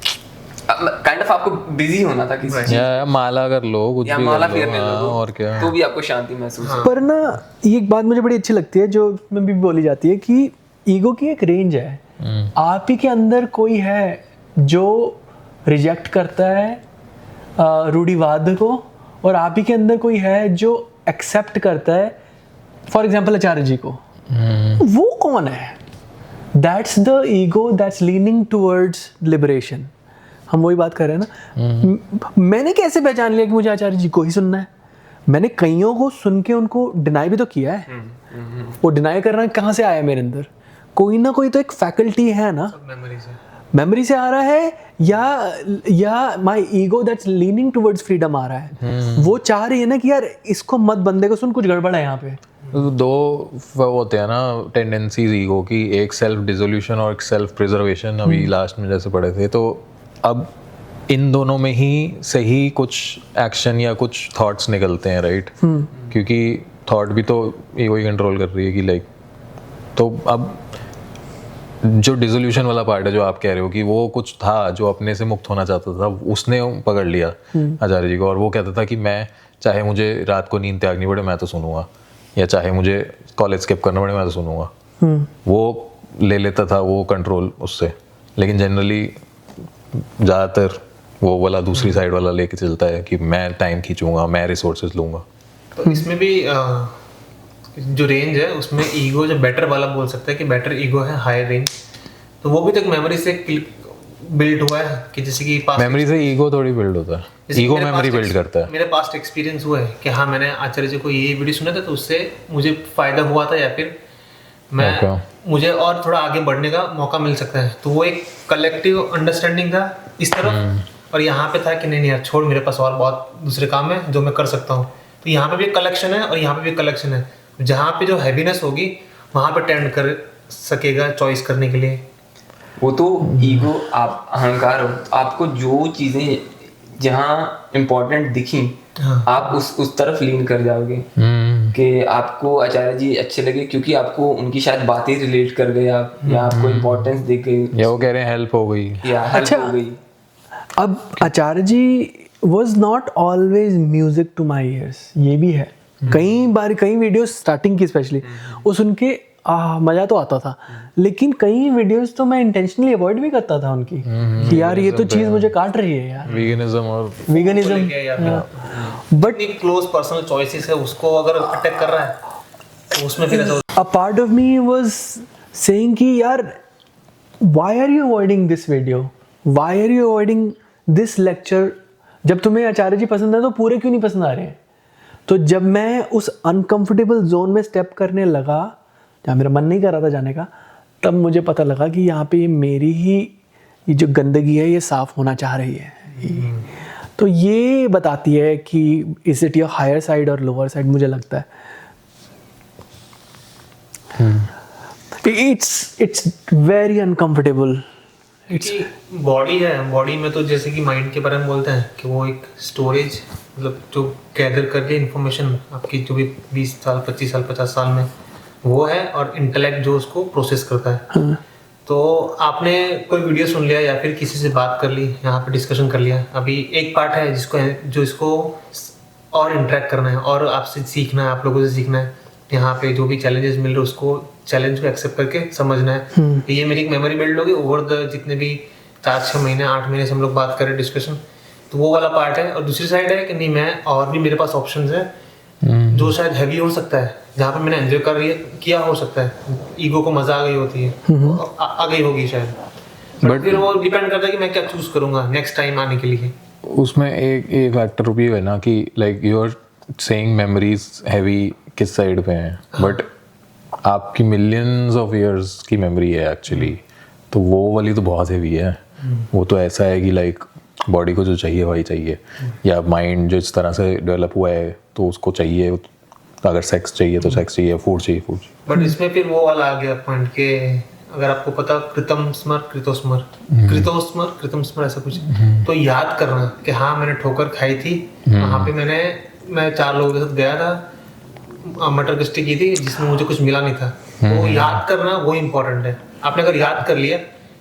काइंड ऑफ आपको बिजी होना था किसी चीज या माला कर लो, कुछ या भी माला कर लो, फेरने हाँ, लगो और क्या। तो भी आपको शांति महसूस हो। पर ना ये एक बात मुझे बड़ी अच्छी लगती है जो में भी बोली जाती है कि ईगो की एक रेंज है। आप ही के अंदर कोई है जो रिजेक्ट करता है रूढ़िवाद को, और आप ही के अंदर कोई है जो एक्सेप्ट करता है, फॉर एग्जाम्पल आचार्य जी को। वो कौन है? That's the ego that's leaning towards liberation. हम वही बात कर रहे हैं ना। मैंने कैसे पहचान लिया कि मुझे आचार्य जी को ही सुनना है? मैंने कईयों को सुन के उनको डिनाई भी तो किया है। वो डिनाई करना कहाँ से आया मेरे अंदर? कोई ना कोई तो एक फैकल्टी है ना, मेमोरी से आ रहा है, या my ego that's leaning towards freedom आ रहा है। वो चाह रही है ना कि यार इसको मत, बंदे को सुन, कुछ गड़बड़ है यहाँ पे। दो वो होते हैं ना टेंडेंसीज ईगो की, एक सेल्फ डिसोल्यूशन और एक सेल्फ प्रिजर्वेशन। अभी लास्ट में जैसे पढ़े थे, तो अब इन दोनों में ही से ही कुछ एक्शन या कुछ थॉट्स निकलते हैं, राइट? क्योंकि थॉट भी तो ईगो ही कंट्रोल कर रही है कि लाइक, तो अब जो डिसोल्यूशन वाला पार्ट है जो आप कह रहे हो कि वो कुछ था जो अपने से मुक्त होना चाहता था, उसने पकड़ लिया आचार्य जी को, और वो कहता था कि मैं चाहे मुझे रात को नींद त्यागनी पड़े मैं तो सुनूंगा, या चाहे मुझे कॉलेज स्किप करना पड़े मैं तो सुनूंगा। वो ले लेता था वो कंट्रोल उससे, लेकिन जनरली ज़्यादातर वो वाला दूसरी साइड वाला लेके चलता है कि मैं टाइम खींचूंगा, मैं रिसोर्सेज लूँगा। तो इसमें भी जो रेंज है उसमें ईगो जो बेटर वाला बोल सकता है कि बेटर ईगो है हायर रेंज, तो वो भी तो एक मेमोरी से बिल्ड हुआ है कि जैसे कि मेमोरी से ईगो थोड़ी बिल्ड होता है, ईगो मेमोरी बिल्ड करता है। मेरे पास्ट एक्सपीरियंस हुआ है कि हाँ मैंने आचार्य जी को ये वीडियो सुना था तो उससे मुझे फायदा हुआ था, या फिर मैं मुझे और थोड़ा आगे बढ़ने का मौका मिल सकता है। तो वो एक कलेक्टिव अंडरस्टैंडिंग था इस तरफ, और यहाँ पे था कि नहीं यार छोड़, मेरे पास और बहुत दूसरे काम है जो मैं कर सकता हूँ। तो यहाँ पे भी कलेक्शन है और यहाँ पे भी कलेक्शन है। जहाँ पे जो हैवीनेस होगी वहाँ पे टेंड कर सकेगा चॉइस करने के लिए। वो तो ईगो, आप अहंकार हो, आपको जो चीजें जहाँ इम्पोर्टेंट दिखी आप उस तरफ लीन कर जाओगे कि आपको आचार्य जी अच्छे लगे क्योंकि आपको उनकी शायद बातें रिलेट कर गए आप, या आपको इम्पोर्टेंस दिख गई, या वो कह रहे हैं हेल्प हो गई, या हेल्प हो गई। अब Acharya ji was not always music to my ears, ये भी है। कई बार कई वीडियोस स्टार्टिंग की स्पेशली वो सुन के मज़ा तो आता था, लेकिन कई वीडियोस तो मैं इंटेंशनली अवॉइड भी करता था उनकी कि यार ये तो चीज़ मुझे काट रही है यार, वीगनिज्म। बट एक क्लोज पर्सनल चॉइसेस है, उसको अगर अटैक कर रहा है तो उसमें फिर ऐसा a part of me was saying कि यार why are you avoiding this video, why are you avoiding this lecture. जब तुम्हें आचार्य जी पसंद है तो पूरे क्यों नहीं पसंद आ रहे हैं? तो जब मैं उस अनकंफर्टेबल जोन में स्टेप करने लगा जहाँ मेरा मन नहीं कर रहा था जाने का, तब मुझे पता लगा कि यहाँ पे मेरी ही ये जो गंदगी है ये साफ होना चाह रही है। तो ये बताती है कि is it your higher side और लोअर साइड, मुझे लगता है इट्स वेरी अनकंफर्टेबल। क्योंकि बॉडी है, बॉडी में तो जैसे कि माइंड के बारे में बोलते हैं कि वो एक स्टोरेज, मतलब जो गैदर करके इन्फॉर्मेशन आपकी जो भी 20 साल 25 साल 50 साल में वो है, और इंटेलेक्ट जो उसको प्रोसेस करता है। तो आपने कोई वीडियो सुन लिया या फिर किसी से बात कर ली, यहाँ पे डिस्कशन कर लिया, अभी एक पार्ट है जो इसको और इंटरेक्ट करना है और आपसे सीखना है, आप लोगों से सीखना है। यहाँ पे जो भी चैलेंजेस मिल रहे उसको चैलेंज को एक्सेप्ट करके समझना है। ये मेरी एक मेमोरी बिल्ड होगी ओवर द जितने भी 4-6 महीने 8 महीने से हम लोग बात कर रहे हैं डिस्कशन, तो वो वाला पार्ट है। और दूसरी साइड है कि नहीं, मैं और भी मेरे पास ऑप्शंस है जो शायद हैवी हो सकता है, जहाँ पे मैंने एंजॉय किया हो सकता है, ईगो को मजा आ गई होती है, आ गई होगी शायद, बट फिर वो डिपेंड करता है कि मैं क्या चूज करूंगा नेक्स्ट टाइम आने के लिए। उसमें एक फैक्टर भी है ना कि like you are saying memories heavy किस साइड पे हैं, बट आपकी मिलियंस ऑफ इयर्स की मेमोरी है एक्चुअली, तो वो वाली तो बहुत हैवी है। वो तो ऐसा है कि लाइक बॉडी को जो चाहिए वही चाहिए, या माइंड जो इस तरह से डेवलप हुआ है तो उसको चाहिए, अगर सेक्स चाहिए तो सेक्स चाहिए, फूड चाहिए फूड चाहिए। बट इसमें फिर वो वाला आ गया पॉइंट के, अगर आपको पता कृतम स्मर कृतम स्मर ऐसा कुछ, तो याद करना कि हाँ मैंने ठोकर खाई थी, वहाँ पे मैं 4 लोगों के साथ गया था, मटर गश्ती की थी जिसमें मुझे कुछ मिला नहीं था, वो याद करना वो इम्पोर्टेंट है। आपने अगर याद कर लिया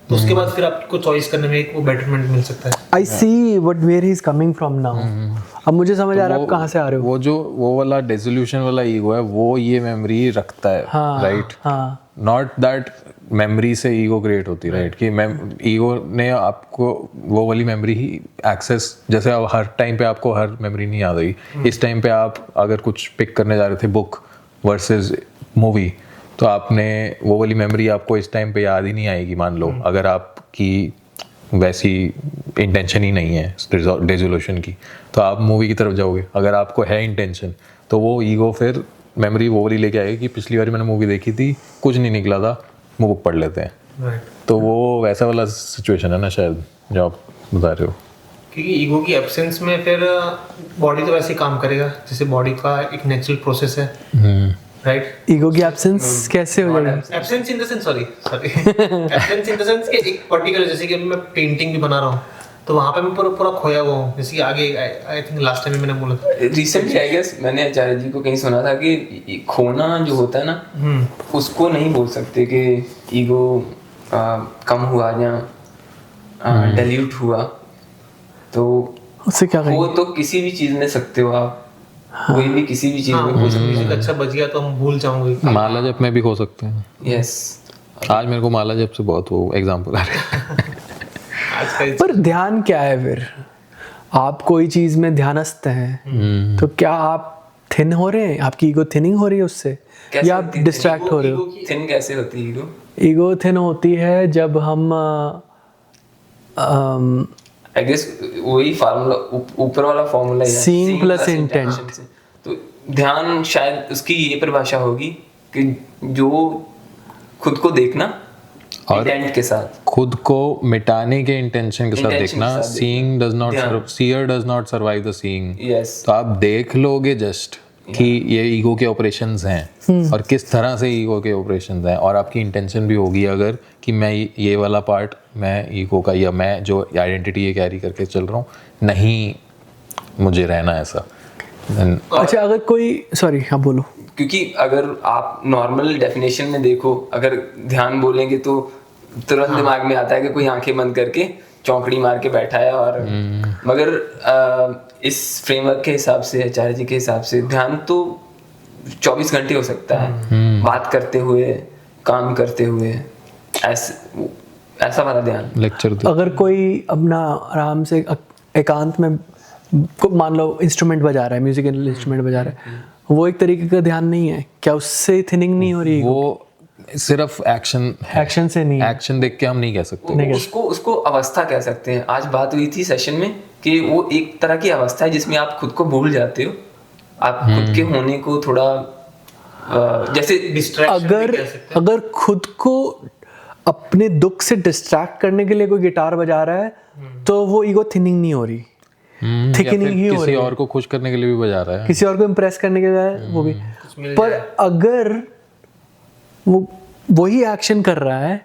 तो उसके बाद फिर आपको चॉइस करने में एक वो बेटरमेंट मिल सकता है। I see what where he is coming from now. अब मुझे समझ आ रहा है आप कहाँ से आ रहे हो। वो वाला डेसोल्यूशन वाला ईगो है, वो ये मेमोरी रखता है, राइट? हाँ, नॉट दैट मेमोरी से ईगो क्रिएट होती, राइट? कि ईगो ने आपको वो वाली मेमोरी ही एक्सेस, जैसे अब हर टाइम पे आपको हर मेमोरी नहीं याद आई, इस टाइम पे आप अगर कुछ पिक करने जा रहे थे बुक वर्सेस मूवी, तो आपने वो वाली मेमोरी आपको इस टाइम पे याद ही नहीं आएगी, मान लो अगर आपकी वैसी इंटेंशन ही नहीं है डेसोल्यूशन की, तो आप मूवी की तरफ जाओगे। अगर आपको है इंटेंशन तो वो ईगो फिर मेमोरी वो वाली लेके आएगी कि पिछली बार मैंने मूवी देखी थी, कुछ नहीं निकला था, वो बुक पढ़ लेते हैं। राइट। तो वो वैसा वाला सिचुएशन है ना शायद जो आप बता रहे हो। क्योंकि ईगो की एब्सेंस में फिर बॉडी तो वैसे ही काम करेगा, जैसे बॉडी का एक नेचुरल प्रोसेस है, राइट? ईगो की एब्सेंस कैसे हो जाएगी? Absence in the sense, sorry absence in the sense कि एक पर्टिकुलर, जैसे कि मैं पेंटिंग भी बना रहा हूँ तो वहाँ पे मैं पूरा खोया हुआ हूँ। जैसे कि आगे आई थिंक लास्ट टाइम मैंने बोला था, रिसेंटली आई गेस मैंने आचार्य जी को कहीं सुना था कि खोना जो होता है ना, उसको नहीं बोल सकते कि ईगो कम हुआ या डाइल्यूट हुआ। तो उससे क्या वो कहेंगे? तो किसी भी चीज में सकते हो आप, कोई भी किसी भी चीज में हो सकते म्यूजिक अच्छा बज गया तो हम भूल जाऊंगे। माला जप में भी हो सकते हैं। यस। आज मेरे को माला जप से बहुत वो एग्जांपल आ रहे हैं। आज का पर ध्यान क्या है फिर? आप कोई चीज में ध्यानस्थ हैं तो क्या आप थिन हो रहे हैं? आपकी ईगो थिनिंग हो रही है उससे, या आप डिस्ट्रैक्ट हो रहे हो? थिन कैसे होती है ईगो? ईगो थिन होती है जब हम आई गेस वही फार्मूला, ऊपर वाला फार्मूला है, Seeing plus intent। तो ध्यान शायद उसकी ये परिभाषा होगी कि जो खुद को देखना और इंटेंट के साथ, खुद को मिटाने के इंटेंशन के साथ Intention देखना। के साथ सीइंग डज नॉट ध्यान। Seer does not survive the seeing. Yes. तो आप देख लोगे जस्ट कि ये ईगो के ऑपरेशंस हैं और किस तरह से ईगो के ऑपरेशंस हैं, और आपकी इंटेंशन भी होगी अगर कि मैं ये वाला पार्ट मैं ईगो का, या मैं जो आइडेंटिटी ये कैरी करके चल रहा हूँ, नहीं मुझे रहना ऐसा। अच्छा, अगर कोई, सॉरी हाँ बोलो। क्योंकि अगर आप नॉर्मल डेफिनेशन में देखो, अगर ध्यान बोलेंगे तो तुरंत दिमाग में आता है कि कोई आंखें बंद करके चौकड़ी मार के बैठा है, और मगर इस फ्रेमवर्क के हिसाब से, आचार्य जी के हिसाब से, ध्यान तो 24 घंटे हो सकता है, बात करते हुए, काम करते हुए, ऐसा वाला ध्यान। लेक्चर अगर कोई अपना आराम से एकांत में मान लो इंस्ट्रूमेंट बजा रहा है, म्यूजिकल इंस्ट्रूमेंट बजा रहा है, वो एक तरीके का ध्यान नहीं है क्या? उससे थिनिंग नहीं हो रही? वो सिर्फ एक्शन से नहीं है। एक्शन देख के हम नहीं कह सकते। उसको अवस्था कह सकते हैं। आज बात हुई थी सेशन में कि वो एक तरह की अवस्था है जिसमें आप खुद को भूल जाते हो, आप खुद के होने को थोड़ा जैसे डिस्ट्रैक्शन। अगर खुद को अपने दुख से डिस्ट्रैक्ट करने के लिए कोई गिटार बजा रहा है तो वो ईगो थिनिंग नहीं हो रही, थिकनिंग ही हो रही किसी है। और को खुश करने के लिए भी बजा रहा है, किसी और को इम्प्रेस करने के लिए वो भी। पर अगर वो वही एक्शन कर रहा है,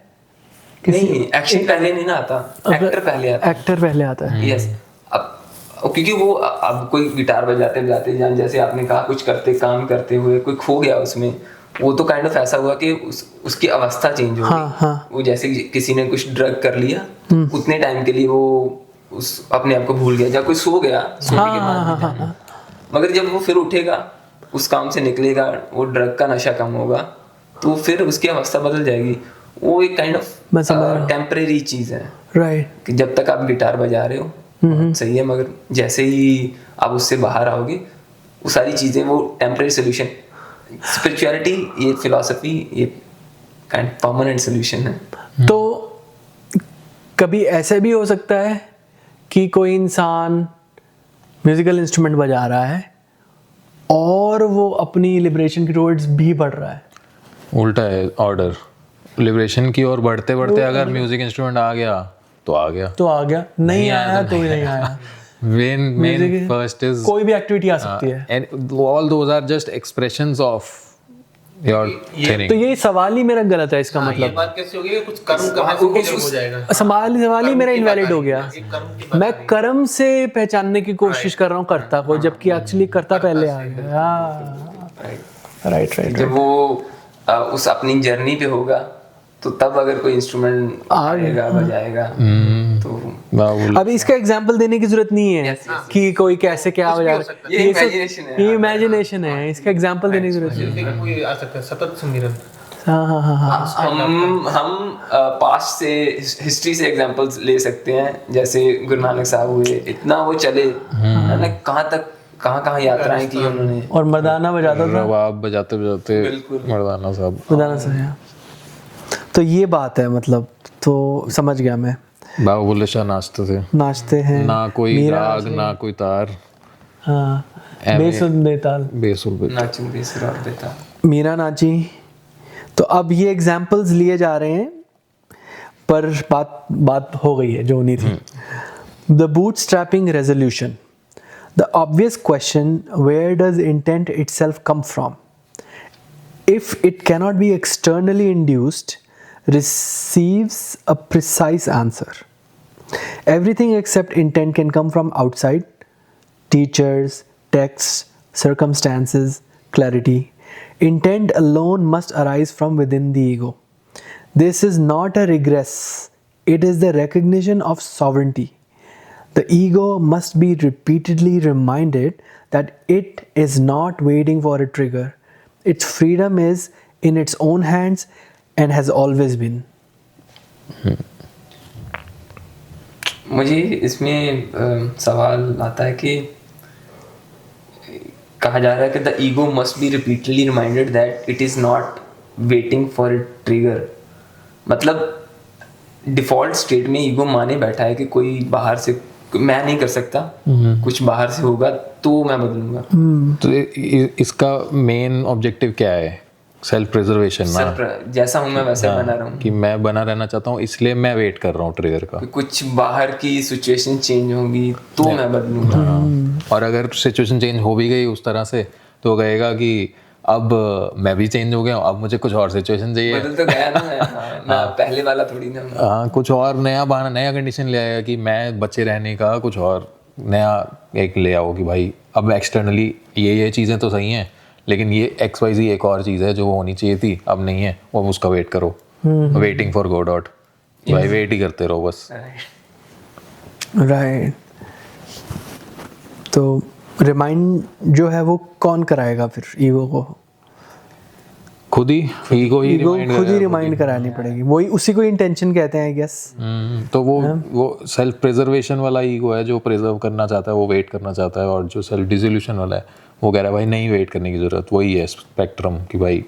नहीं, एक्शन पहले नहीं ना आता, एक्टर पहले आता है। एक्टर पहले आता है। यस। अब क्योंकि वो अब कोई गिटार बजाते बजाते, जैसे आपने कहा, कुछ करते, काम करते हुए कोई खो गया उसमें, वो तो काइंड ऑफ ऐसा हुआ कि उसकी अवस्था चेंज हो गई। वो जैसे किसी ने कुछ ड्रग कर लिया, उतने टाइम के लिए वो उस अपने आप को भूल गया, जब कोई सो गया, सोने के बाद मगर जब वो फिर उठेगा, उस काम से निकलेगा, वो ड्रग का नशा कम होगा, तो फिर उसकी अवस्था बदल जाएगी। वो एक काइंड ऑफ टेम्परेरी चीज है, राइट? कि जब तक आप गिटार बजा रहे हो सही है, मगर जैसे ही आप उससे बाहर आओगे, वो सारी चीजें, वो टेम्परेरी सोल्यूशन। स्पिरिचुअलिटी, ये फिलॉसफी, ये काइंड परमानेंट सोल्यूशन है। तो कभी ऐसे भी हो सकता है कि कोई इंसान म्यूजिकल इंस्ट्रूमेंट बजा रहा है और वो अपनी लिबरेशन की टुवर्ड्स भी बढ़ रहा है। उल्टा है ऑर्डर, लिबरेशन की ओर बढ़ते बढ़ते अगर म्यूजिक इंस्ट्रूमेंट आ गया तो आ गया, नहीं आया तो नहीं आया। मेन फर्स्ट इज कोई भी एक्टिविटी आ सकती है, and all those are just expressions of your thinking। तो ये सवाल ही मेरा गलत है, इसका ये मतलब बात कैसे होगी कि कुछ कर्म करने से कुछ हो जाएगा। सवाल ही मेरा इनवैलिड हो गया। मैं कर्म से पहचानने की कोशिश कर रहा हूँ कर्ता को, जबकि एक्चुअली कर्ता पहले आ गया। राइट। जब वो उस अपनी जर्नी पे होगा, तो तब अगर कोई इंस्ट्रूमेंट आएगा बजाएगा तो बाहुल अभी इसका एग्जांपल देने की जरूरत नहीं है कि कोई कैसे क्या बजा रहा है, ये imagination है। ये इमेजिनेशन है, इसका एग्जांपल देने की जरूरत नहीं है। फिर कोई आ सकता है सतत सुमिरन। हाँ हाँ हाँ हाँ हम पास्ट से हिस्ट्री से एग्जांपल्स ले सकते हैं, जैसे गुरु नानक साहब हुए, इतना वो चले है ना, कहाँ यात्राएं की उन्होंने। और मर्दाना बजाता था, रबाब बजाते बजाते बिल्कुल। मर्दाना साहब मर्दाना से। तो ये बात है, मतलब तो समझ गया मैं। बाहुल शाह नाचते थे, नाचते हैं, ना कोई राग ना कोई तार, हाँ बेसुध बेताल, बेसुर पे नाचू बेसुरा बेता। मीरा नाची। तो अब ये एग्जाम्पल्स लिए जा रहे हैं, पर बात हो गई है जो होनी थी। The bootstrapping resolution, the obvious question, where does intent itself come from? If it cannot be externally induced, receives a precise answer. Everything except intent can come from outside: teachers, texts, circumstances, clarity. Intent alone must arise from within the ego. This is not a regress, it is the recognition of sovereignty. The ego must be repeatedly reminded that it is not waiting for a trigger. Its freedom is in its own hands and has always been. मुझे इसमें सवाल आता है कि कहा जा रहा है कि the ego must be repeatedly reminded that it is not waiting for a trigger. मतलब डिफ़ॉल्ट स्टेट में ईगो माने बैठा है कि कोई बाहर से, मैं नहीं कर सकता, कुछ बाहर से होगा तो मैं बदलूंगा। तो इसका मेन ऑब्जेक्टिव क्या है? सेल्फ प्रिजर्वेशन ना, जैसा हूँ मैं वैसे बना रहा हूँ, कि मैं बना रहना चाहता हूँ, इसलिए मैं वेट कर रहा हूँ ट्रिगर का। कुछ बाहर की सिचुएशन चेंज होगी तो मैं बदलूंगा। और अगर सिचुएशन चेंज हो भी गई उस तरह से, तो कहेगा कि अब मैं भी चेंज हो गया हूँ, अब मुझे कुछ और सिचुएशन चाहिए। बदल तो गया ना मैं पहले वाला थोड़ी ना। हाँ, कुछ और नया बहाना, नया कंडीशन ले आएगा कि मैं बचे रहने का कुछ और नया एक ले आओ कि भाई अब एक्सटर्नली ये चीज़ें तो सही हैं, लेकिन ये XYZ एक और चीज़ है जो होनी चाहिए थी, अब नहीं है, वो उसका वेट करो। वेटिंग फॉर गॉड आउट, भाई वेट ही करते रहो बस। राइट। तो रिमाइंड जो है वो कौन कराएगा फिर ईगो को? खुद ही ईगो खुद ही रिमाइंड करानी पड़ेगी, वही उसी को इंटेंशन कहते हैं आई गेस। तो वो सेल्फ प्रिजर्वेशन वाला ईगो है जो प्रिजर्व करना चाहता है, वो वेट करना चाहता है, और जो सेल्फ डिसोल्यूशन वाला है वो कह रहा है भाई नहीं वेट करने की जरूरत। वही है स्पेक्ट्रम कि भाई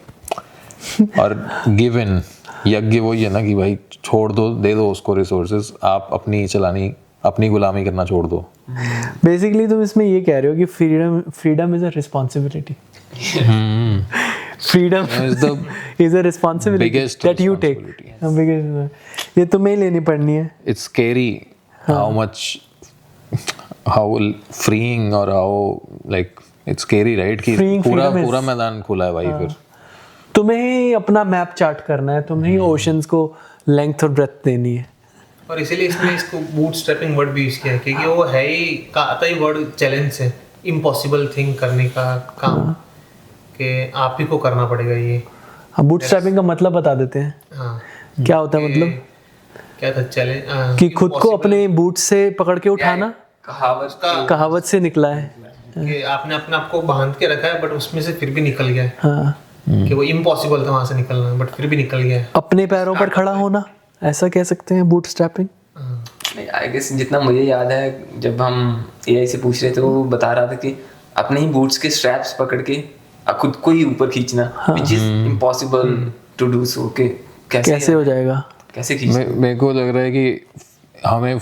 और गिव इन यज्ञ वही है ना कि भाई छोड़ दो, दे दो उसको रिसोर्सेज, आप अपनी गुलामी करना छोड़ दो। बेसिकली तुम इसमें ये कह रहे हो कि freedom is a responsibility. Freedom is a responsibility that you take. ये तुम्हें ही लेनी पड़नी है। इट्स स्कैरी हाउ फ्रीइंग और how like it's scary, right? कि पूरा मैदान खुला है भाई। फिर तुम्हें ही अपना मैप चार्ट करना है, तुम्हें ही ओशंस को लेंथ और ब्रेथ देनी है। और इसीलिए इसमें इसको बूट स्ट्रैपिंग वर्ड भी यूज किया है, क्योंकि वो है ही आता ही वर्ड चैलेंज से, इम्पॉसिबल थिंग करने का काम कि आप ही को करना पड़ेगा ये। हम बूट स्ट्रैपिंग का मतलब बता देते हैं। हाँ, क्या होता है मतलब? क्या था चैलेंज? कि खुद को अपने बूट से पकड़ के उठाना, कहावत से निकला है कि आपने अपने आप को बांध के रखा है बट उसमें से फिर भी निकल गया है। हाँ, कि वो इम्पॉसिबल था वहां से निकलना, बट फिर भी निकल गया है। अपने पैरों पर खड़ा होना, ऐसा कह सकते हैं बूट स्ट्रैपिंग। आई गेस जितना मुझे याद है, जब हम AI से पूछ रहे थे वो बता रहा था कि अपने ही बूट्स के स्ट्रैप्स पकड़ के खुद को ही ऊपर खींचना, which is impossible to do so. कि कैसे हो जाएगा, कैसे खींचना? मेरे को लग रहा है कि हमें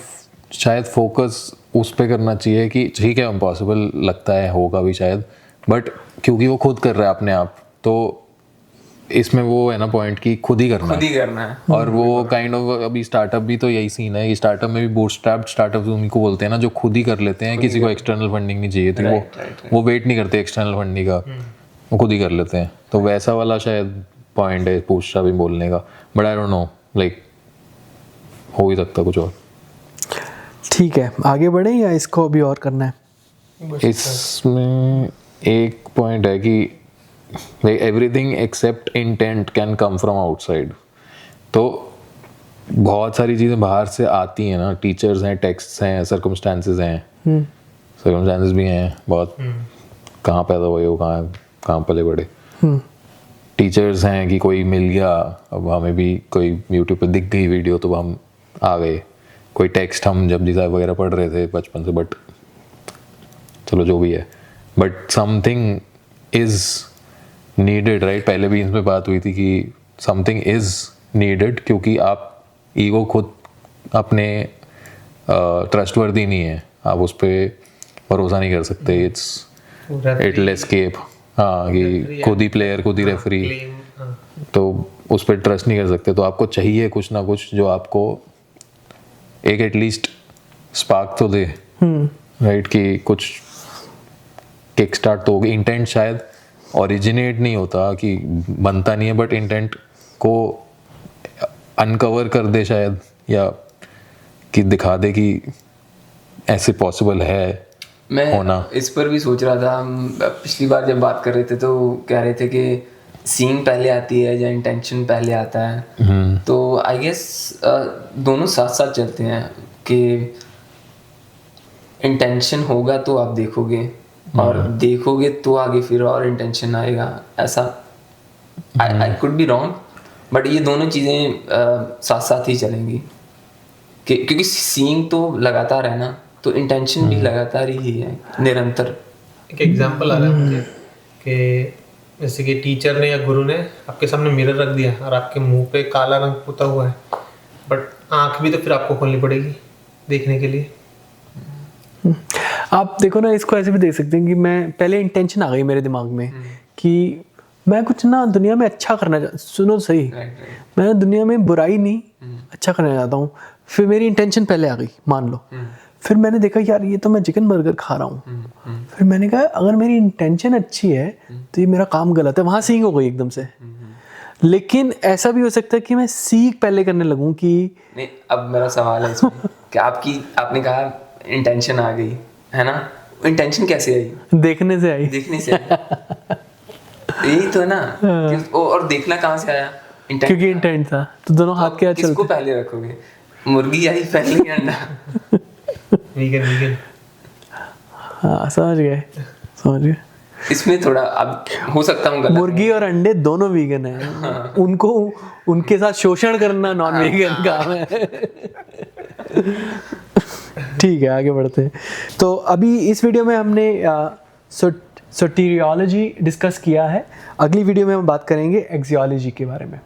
शायद फोकस उस पे करना चाहिए कि ठीक है इम्पॉसिबल लगता है, होगा भी शायद, बट क्योंकि वो खुद कर रहा है अपने आप, तो इसमें वो है ना पॉइंट कि खुद ही करना है। और वो काइंड ऑफ अभी स्टार्टअप भी तो यही सीन है। स्टार्टअप में भी बूटस्ट्रैप्ड स्टार्टअप उन्हीं को बोलते हैं ना, जो खुद ही कर लेते हैं, किसी को एक्सटर्नल फंडिंग नहीं चाहिए थी। वो वेट नहीं करते एक्सटर्नल फंडिंग का, वो खुद ही कर लेते हैं। तो वैसा वाला शायद पॉइंट है बूटस्ट्रैपिंग बोलने का, but I don't no, like हो ही सकता कुछ और। ठीक है, आगे बढ़े या इसको अभी और करना है? इसमें एक पॉइंट है कि everything except intent can come from outside. तो बहुत सारी चीज़ें बाहर से आती हैं ना, टीचर्स हैं, टेक्स्ट्स हैं, सर्कमस्टांसेस हैं, सर्कमस्टांसेस भी हैं बहुत, कहाँ पैदा हुए हो, कहाँ पले बड़े, टीचर्स हैं कि कोई मिल गया, अब हमें भी कोई यूट्यूब पे दिख गई वीडियो तो हम आ गए, कोई टेक्स्ट हम जब जी साहब वगैरह पढ़ रहे थे बचपन से, बट चलो जो भी है, but something is needed, right. पहले भी इसमें बात हुई थी कि समथिंग इज़ नीडेड, क्योंकि आप ईगो खुद अपने ट्रस्टवर्दी नहीं है, आप उस पर भरोसा नहीं कर सकते, इट विल एस्केप। हाँ, कि खुद ही प्लेयर, खुद ही रेफरी, तो उस पर ट्रस्ट नहीं कर सकते, तो आपको चाहिए कुछ ना कुछ जो आपको एक एटलीस्ट स्पार्क तो दे, राइट, कि कुछ किक स्टार्ट तो होगी। इंटेंट शायद ओरिजिनेट नहीं होता, कि बनता नहीं है, बट इंटेंट को अनकवर कर दे शायद, या कि दिखा दे कि ऐसे पॉसिबल है मैं होना। इस पर भी सोच रहा था, हम पिछली बार जब बात कर रहे थे तो कह रहे थे कि सीइंग पहले आती है या इंटेंशन पहले आता है, तो आई गेस दोनों साथ साथ चलते हैं, कि इंटेंशन होगा तो आप देखोगे, और देखोगे तो आगे फिर और इंटेंशन आएगा, ऐसा I could be wrong, but ये दोनों चीज़ें साथ साथ ही चलेंगी, क्योंकि सीइंग तो लगातार है ना, तो इंटेंशन भी लगातार ही है, निरंतर। एक एग्जांपल आ रहा है मुझे कि जैसे कि टीचर ने या गुरु ने आपके सामने मिरर रख दिया और आपके मुंह पे काला रंग पुता हुआ है, बट आंख भी तो फिर आपको खोलनी पड़ेगी देखने के लिए। आप देखो ना, इसको ऐसे भी देख सकते हैं कि मैं पहले इंटेंशन आ गई मेरे दिमाग में कि मैं कुछ ना दुनिया में अच्छा करना सुनो सही, मैं दुनिया में बुराई नहीं अच्छा करना चाहता हूँ, फिर मेरी इंटेंशन पहले आ गई, मान लो, फिर मैंने देखा यार ये तो मैं चिकन बर्गर खा रहा हूँ, फिर मैंने कहा अगर मेरी इंटेंशन अच्छी है तो ये मेरा काम गलत है, वहाँ सीख हो गई एकदम से। लेकिन ऐसा भी हो सकता है कि मैं सीख पहले करने लगूं कि नहीं, अब मेरा सवाल है इसमें कि आपने कहा इंटेंशन आ गई है ना, इंटेंशन कैसे आई? देखने से आई। देखने से आई, यही तो है ना, और देखना कहाँ से आया? क्योंकि इंटेंट था, तो दोनों हाथ के हाथ चलते। किसको पहले रखोगे, मुर्गी आई पहले या अंडा? वीगन। हाँ, समझ गए। इसमें थोड़ा अब हो सकता हूँ गलत, मुर्गी और अंडे दोनों वीगन है, उनको उनके साथ शोषण करना नॉन वीगन काम है। ठीक है, आगे बढ़ते हैं। तो अभी इस वीडियो में हमने सोटेरियोलॉजी डिस्कस किया है, अगली वीडियो में हम बात करेंगे एक्सियोलॉजी के बारे में।